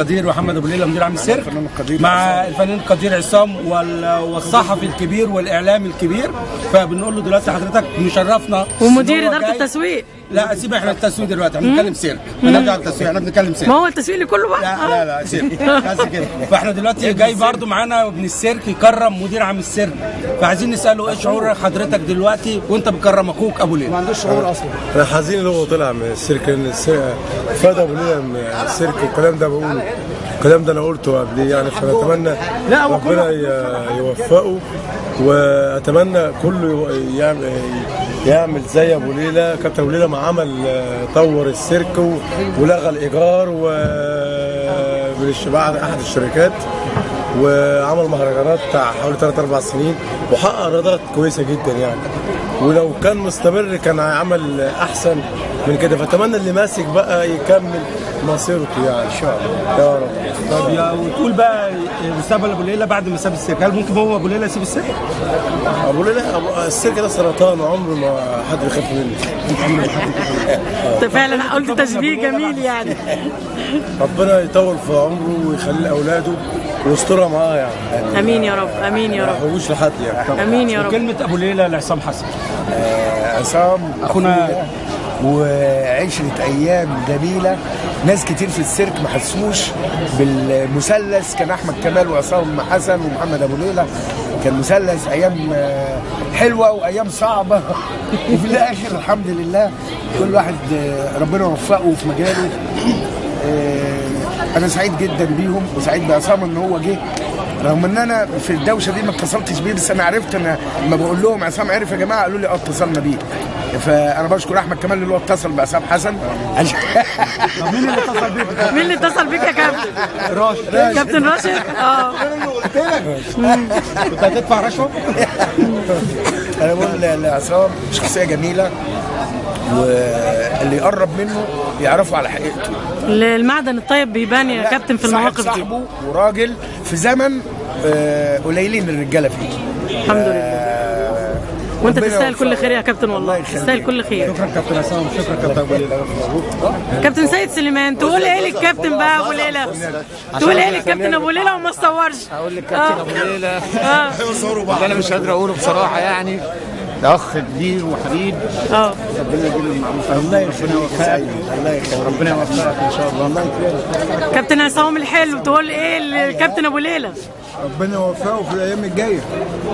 القدير محمد ابو ليلى مدير عام السيرك، مع الفنان القدير عصام والصحفي الكبير والاعلامي الكبير. فبنقول له دلوقتي حضرتك مشرفنا ومدير اداره التسويق. لا سيب احنا التسويق دلوقتي، احنا بنتكلم سيرك، هنرجع للتسويق، احنا بنتكلم سيرك. ما هو التسويق اللي كله بقى. لا سيرك بس كده. فاحنا دلوقتي جاي برضو معانا ابن السيرك يكرم مدير عام السيرك، فعايزين نساله ايه شعور حضرتك دلوقتي وانت بتكرم اخوك ابو ليلى؟ ما عندوش شعور اصلا. انا حزين ان هو طلع من السيرك، لان السيرك فاد ابو ليلى من السيرك، والكلام ده بقوله، الكلام ده انا قلته قبل يعني. فنتمنى ربنا يوفقه، واتمنى كله يعمل زي ابو ليلى. كابتن ابو ليلى ما عمل طور السيرك ولغى الايجار بعد احد الشركات، وعمل مهرجانات بتاع حوالي 3-4 سنين وحقق ايرادات كويسه جدا يعني. ولو كان مستمر كان هيعمل احسن من كده. فاتمنى اللي ماسك بقى يكمل مسيرته يعني ان شاء الله يا رب. طب وتقول بقى مستقبل ابو ليلى بعد ما ساب السيرك، هل ممكن هو ابو ليلى يسيب السيرك؟ ابو ليلى السيرك ده سرطان، وعمره ما حد بيخاف منه. انت فعلا قلت تشبيه جميل يعني. ربنا يطول في عمره ويخلي اولاده ويسترها معاه يعني. امين يا رب، امين يا رب. ما يحوجوش لحد يعني. امين يا رب. كلمه ابو ليلى لعصام حسن. عصام اخونا وعشرة ايام جميله. ناس كتير في السيرك ما حسوش بالمثلث، كان احمد كمال وعصام حسن ومحمد ابو ليلى. كان مثلث ايام حلوه وايام صعبه وفي الاخر الحمد لله كل واحد ربنا وفقه في مجاله. انا سعيد جدا بيهم وسعيد بعصام ان هو جه، رغم ان انا في الدوشه دي ما اتصلتش بيه، بس انا عرفت. انا لما بقول لهم عصام عرف يا جماعه قالوا لي اتصلنا بيه. فانا بشكر احمد كمال اللي هو اتصل بعصام حسن. طب مين اللي اتصل بيك؟ مين اللي اتصل بيك يا كابتن؟ راشد. كابتن راشد. انا اللي قلت لك كنت هتدفع رشوه. انا بقول لعصام شخصيه جميله، واللي يقرب منه يعرفه على حقيقته. المعدن الطيب بيبان يا كابتن في المواقف دي. صاحبه وراجل في زمن قليلين الرجاله فيه. الحمد لله. وانت تستاهل كل خير يا كابتن، والله تستاهل كل خير. شكرا كابتن عصام، شكرا كابتن ابو ليلى. كابتن سيد سليمان، تقول ايه للكابتن بقى ابو ليلى؟ تقول ايه للكابتن ابو ليلى وما تصورش؟ هقول للكابتن ابو ليلى انا مش قادر اقوله بصراحه يعني. ده اخ كبير وحبيب. ربنا يديله المعروف. الله يوفقك. ربنا يوفقك ان شاء الله. الله يكرمك. كابتن عصام الحلو، تقول ايه للكابتن ابو ليلى؟ ربنا يوفقه في الايام الجايه.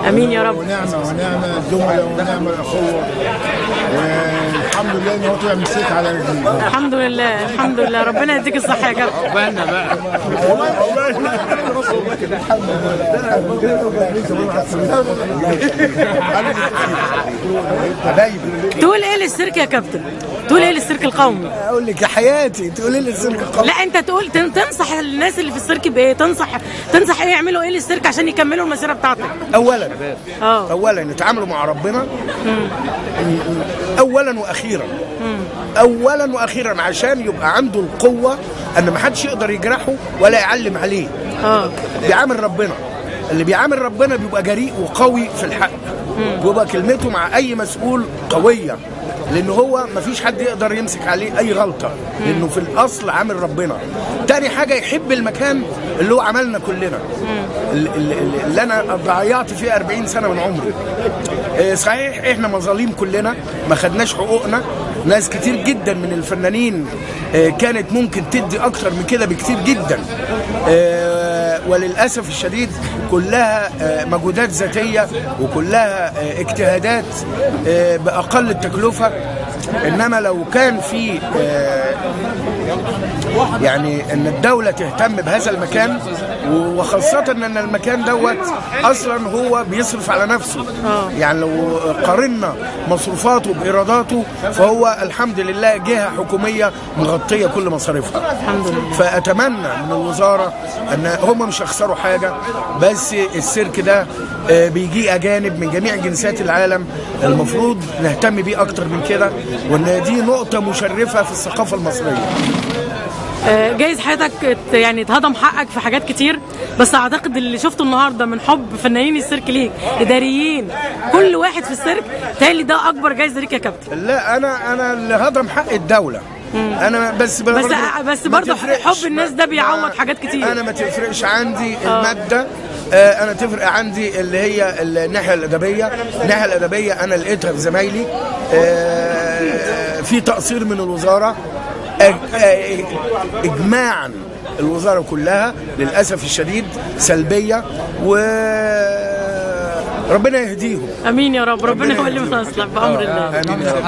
امين يا رب. ونعمه الزملاء ونعمه الاخوه، والحمد لله ان هو طلع من السيرك على رجليه. الحمد لله، الحمد لله. ربنا يديك الصحه يا كابتن. عقبالنا بقى. تقول ايه للسيرك يا كابتن؟ تقول ايه للسيرك القومي؟ اقول لك يا حياتي تقول لي للسيرك القومي. لا انت تقول تنصح الناس اللي في السيرك بايه؟ تنصح ايه يعملوا ايه للسيرك عشان يكملوا المسيره بتاعتك؟ اولا يتعاملوا مع ربنا اولا واخيرا. اولا واخيرا عشان يبقى عنده القوه ان ما حدش يقدر يجرحه ولا يعلم عليه. بيعامل ربنا، اللي بيعامل ربنا بيبقى جريء وقوي في الحق، بيبقى كلمته مع اي مسؤول قويه، لانه هو مفيش حد يقدر يمسك عليه اي غلطه، لانه في الاصل عامل ربنا. تاني حاجه يحب المكان اللي هو عملنا كلنا، اللي انا ضيعت فيه 40 سنه من عمري. صحيح احنا مظاليم كلنا، ما خدناش حقوقنا. ناس كتير جدا من الفنانين كانت ممكن تدي اكتر من كده بكتير جدا، وللاسف الشديد كلها مجهودات ذاتيه وكلها اجتهادات باقل التكلفه. انما لو كان في يعني ان الدوله تهتم بهذا المكان، وخاصه ان المكان دوت اصلا هو بيصرف على نفسه، يعني لو قارنا مصروفاته بايراداته فهو الحمد لله جهه حكوميه مغطيه كل مصاريفها الحمد لله. فاتمنى من الوزاره ان هم مش هيخسروا حاجه، بس السيرك ده بيجي اجانب من جميع جنسيات العالم، المفروض نهتم بيه اكتر من كده، وان دي نقطه مشرفه في الثقافه المصريه. جايز حياتك يعني اتهضم حقك في حاجات كتير، بس اعتقد اللي شفته النهارده من حب فنانين السيرك ليك، اداريين، كل واحد في السيرك، تالي ده اكبر جايزه ليك يا كابتن. لا انا اللي هضم حق الدوله، انا بس برضه حب الناس ده بيعوض حاجات كتير. انا ما تفرقش عندي الماده، انا تفرق عندي اللي هي الناحيه الادبيه. الناحيه الادبيه انا لقيتها في زمايلي في تقصير من الوزاره اجماعا. الوزاره كلها للاسف الشديد سلبيه، وربنا يهديهم. امين يا رب. ربنا هو اللي بيصلح بامر الله. امين يا رب.